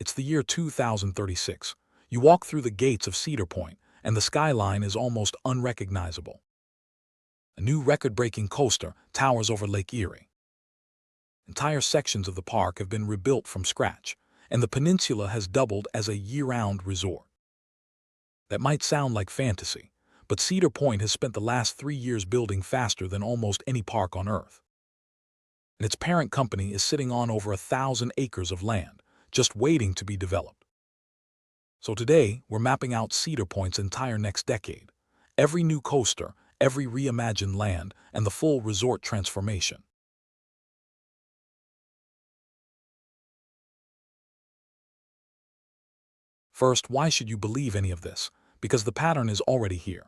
It's the year 2036. You walk through the gates of Cedar Point, and the skyline is almost unrecognizable. A new record-breaking coaster towers over Lake Erie. Entire sections of the park have been rebuilt from scratch, and the peninsula has doubled as a year-round resort. That might sound like fantasy, but Cedar Point has spent the last 3 years building faster than almost any park on Earth. And its parent company is sitting on over 1,000 acres of land, just waiting to be developed. So today, we're mapping out Cedar Point's entire next decade. Every new coaster, every reimagined land, and the full resort transformation. First, why should you believe any of this? Because the pattern is already here.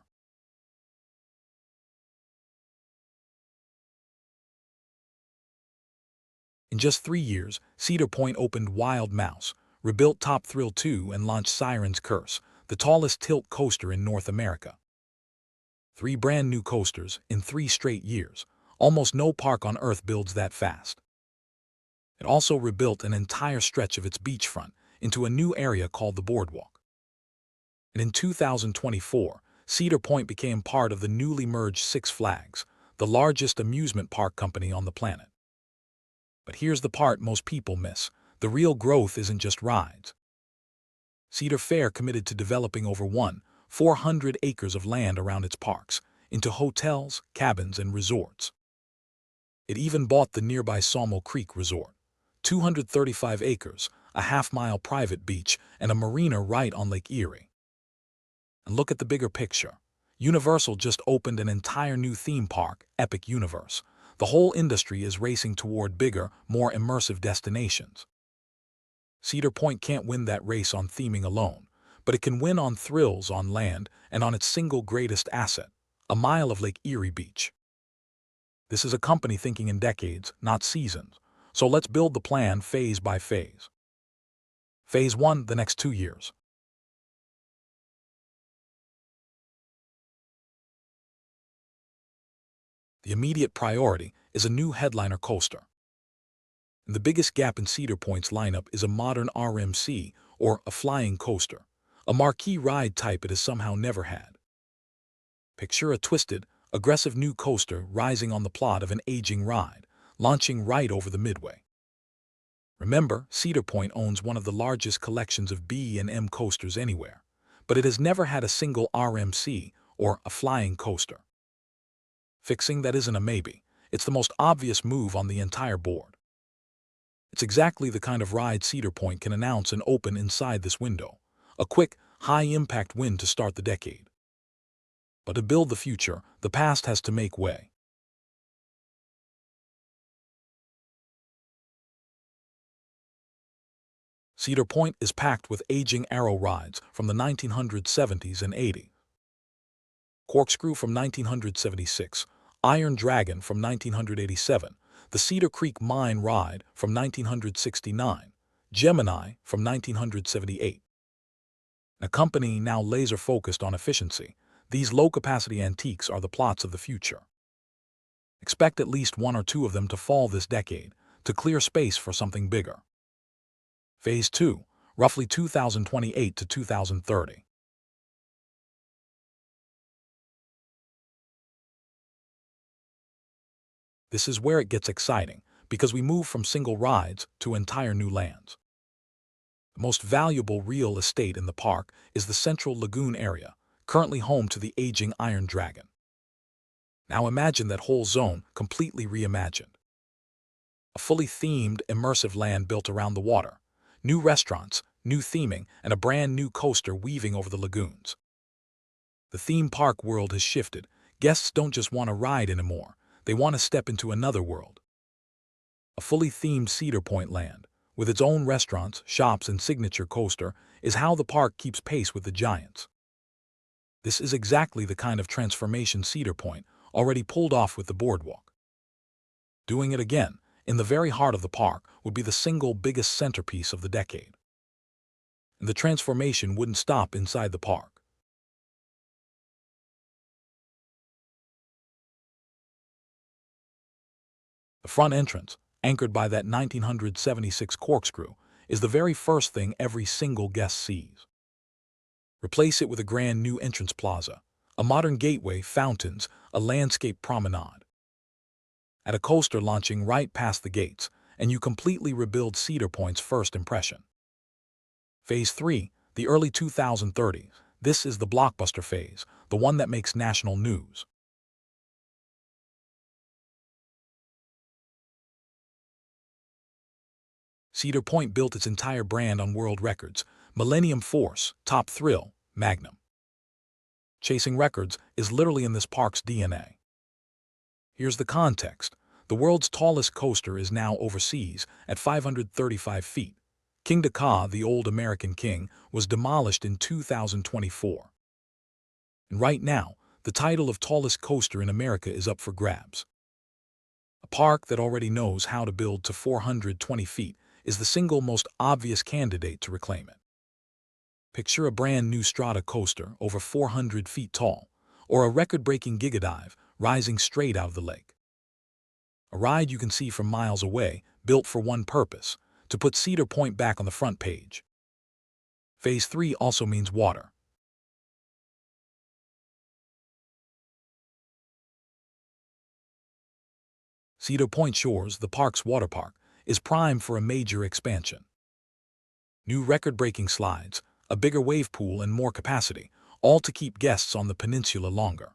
In just 3 years, Cedar Point opened Wild Mouse, rebuilt Top Thrill 2, and launched Siren's Curse, the tallest tilt coaster in North America. 3 brand new coasters in 3 straight years. Almost no park on Earth builds that fast. It also rebuilt an entire stretch of its beachfront into a new area called the Boardwalk. And in 2024, Cedar Point became part of the newly merged Six Flags, the largest amusement park company on the planet. But here's the part most people miss. The real growth isn't just rides. Cedar Fair committed to developing over 400 acres of land around its parks into hotels, cabins, and resorts. It even bought the nearby Sawmill Creek Resort, 235 acres, a half-mile private beach, and a marina right on Lake Erie. And look at the bigger picture. Universal just opened an entire new theme park, Epic Universe. The whole industry is racing toward bigger, more immersive destinations. Cedar Point can't win that race on theming alone, but it can win on thrills on land and on its single greatest asset, a mile of Lake Erie Beach. This is a company thinking in decades, not seasons. So let's build the plan phase by phase. Phase 1, the next 2 years. The immediate priority is a new headliner coaster. And the biggest gap in Cedar Point's lineup is a modern RMC, or a flying coaster, a marquee ride type it has somehow never had. Picture a twisted, aggressive new coaster rising on the plot of an aging ride, launching right over the midway. Remember, Cedar Point owns one of the largest collections of B and M coasters anywhere, but it has never had a single RMC, or a flying coaster. Fixing that isn't a maybe. It's the most obvious move on the entire board. It's exactly the kind of ride Cedar Point can announce and open inside this window. A quick, high-impact win to start the decade. But to build the future, the past has to make way. Cedar Point is packed with aging arrow rides from the 1970s and 80s. Corkscrew from 1976, Iron Dragon from 1987, the Cedar Creek Mine Ride from 1969, Gemini from 1978. A company now laser-focused on efficiency, these low-capacity antiques are the plots of the future. Expect at least 1 or 2 of them to fall this decade, to clear space for something bigger. Phase 2, roughly 2028 to 2030. This is where it gets exciting, because we move from single rides to entire new lands. The most valuable real estate in the park is the Central Lagoon area, currently home to the aging Iron Dragon. Now imagine that whole zone completely reimagined. A fully themed, immersive land built around the water, new restaurants, new theming, and a brand new coaster weaving over the lagoons. The theme park world has shifted. Guests don't just want to ride anymore. They want to step into another world. A fully themed Cedar Point land, with its own restaurants, shops, and signature coaster, is how the park keeps pace with the giants. This is exactly the kind of transformation Cedar Point already pulled off with the boardwalk. Doing it again, in the very heart of the park, would be the single biggest centerpiece of the decade. And the transformation wouldn't stop inside the park. The front entrance, anchored by that 1976 corkscrew, is the very first thing every single guest sees. Replace it with a grand new entrance plaza, a modern gateway, fountains, a landscape promenade. Add a coaster launching right past the gates, and you completely rebuild Cedar Point's first impression. Phase 3, the early 2030s. This is the blockbuster phase, the one that makes national news. Cedar Point built its entire brand on world records: Millennium Force, Top Thrill, Magnum. Chasing records is literally in this park's DNA. Here's the context. The world's tallest coaster is now overseas at 535 feet. King Ka, the old American king, was demolished in 2024. And right now, the title of tallest coaster in America is up for grabs. A park that already knows how to build to 420 feet is the single most obvious candidate to reclaim it. Picture a brand new Strata coaster over 400 feet tall, or a record-breaking Gigadive rising straight out of the lake. A ride you can see from miles away, built for one purpose: to put Cedar Point back on the front page. Phase 3 also means water. Cedar Point Shores, the park's water park, is primed for a major expansion. New record-breaking slides, a bigger wave pool and more capacity, all to keep guests on the peninsula longer.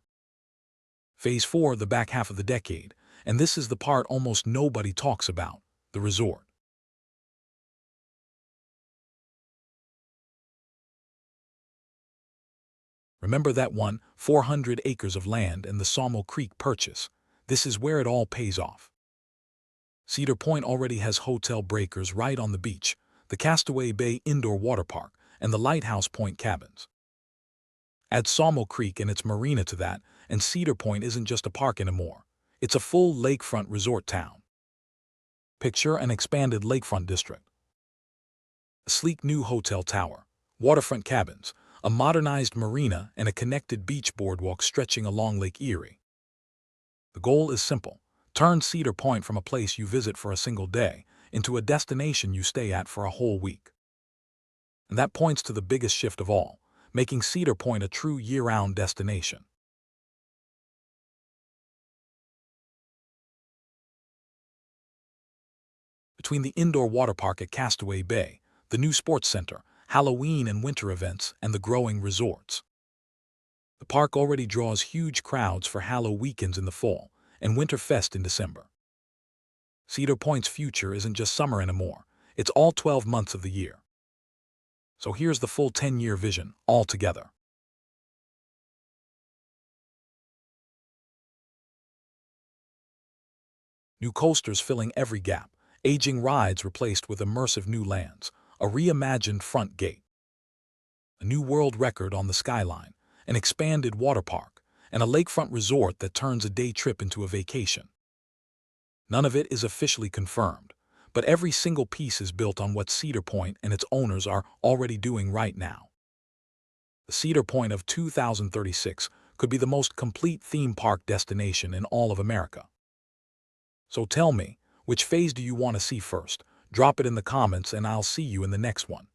Phase 4, the back half of the decade, and this is the part almost nobody talks about: the resort. Remember that 400 acres of land and the Sawmill Creek purchase? This is where it all pays off. Cedar Point already has hotel breakers right on the beach, the Castaway Bay Indoor Water Park, and the Lighthouse Point cabins. Add Sawmill Creek and its marina to that, and Cedar Point isn't just a park anymore. It's a full lakefront resort town. Picture an expanded lakefront district. A sleek new hotel tower, waterfront cabins, a modernized marina, and a connected beach boardwalk stretching along Lake Erie. The goal is simple: turn Cedar Point from a place you visit for a single day into a destination you stay at for a whole week. And that points to the biggest shift of all, making Cedar Point a true year-round destination. Between the indoor water park at Castaway Bay, the new sports center, Halloween and winter events, and the growing resorts, the park already draws huge crowds for Halloween weekends in the fall and Winterfest in December. Cedar Point's future isn't just summer anymore, it's all 12 months of the year. So here's the full 10-year vision, all together. New coasters filling every gap, aging rides replaced with immersive new lands, a reimagined front gate, a new world record on the skyline, an expanded water park, and a lakefront resort that turns a day trip into a vacation. None of it is officially confirmed, but every single piece is built on what Cedar Point and its owners are already doing right now. The Cedar Point of 2036 could be the most complete theme park destination in all of America. So tell me, which phase do you want to see first? Drop it in the comments and I'll see you in the next one.